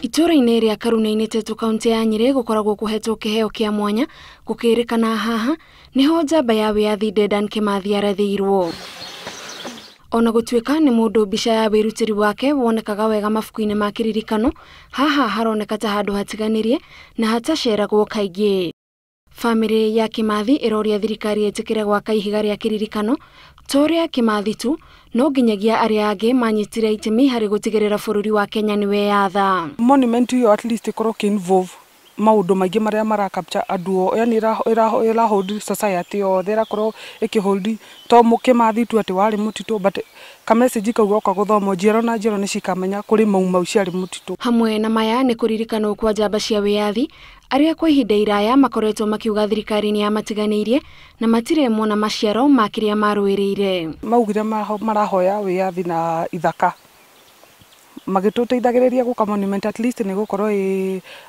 Itũra-inĩ rĩa Karuna-inĩ Tetu kaunti ya Nyeri gukoragwo kuhetwo kiheo kia mwanya gukirikana haha niho njamba ya wiyathi Dedan Kimathi arathirwo. Ona gutuika ni mundu mbica ya wirutiri wake wonekaga wega mabuku-inĩ ma kiririkano, haha haroneka ta handu hatiganirie na hataceragwo kaingĩ. Family ya Kimathi iroria thirikari itikire gwaka ihiga ria kiririkano toria Kimathi tu no nginyagia aria angi manyitire itemi hari gutigirira bururi wa Kenya ni weyatha. Monument yo at least ikoro ki involve maundu maingi maria mara capture andu yani ira hold society o thera koro ikihold to Kimathi tu ati wari mutito but ka message kaugoka guthomo njero na njero ni cikamenya kuri maumau ciari mutito. Hamwe na maya ni kuririkana kwa njamba cia wiyathi aria kwa ihinda iraya makoretwo makiuga thirikari ni amatiganirie na matire mona maciaro makiria maruirire. Maugire marahoya wiyathi na ithaka magituteithagiriria guka monument at least ni gukorwo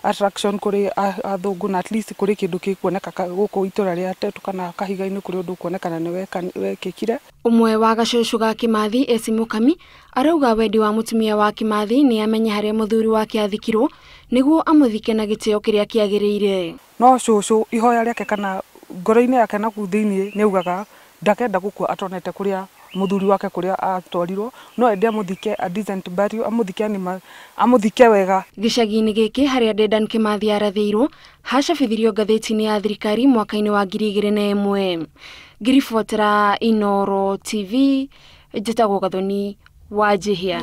attraction kuri athungu na at least kuri kindu kikuoneka guku itura ria Tetu kana kahiga-ini kuri undu kuonekana ni wekikire. Umwe wa gacucu ga Kimathi Esi Mukami arauga wendi wa mutumia wa Kimathi ni amenye haria muthuri wake athikirwo niguo amuthike na gitio kiria kiagiriire. No cucu ihoya riake kana ngoro-ini yake na kuthiini ni ugaga ndakenda gukua atonete kuria muthuri wake kuria atwarirwo no ende amuthike a decent burial amuthike wega. Gicagi-ini giki haria Dedan Kimathi arathirwo hacabithirio ngatheti-ini ya thirikari mwaka-ini wa 2001. Ngiribotera Inooro TV njitagwo Gathoni wa Njihia.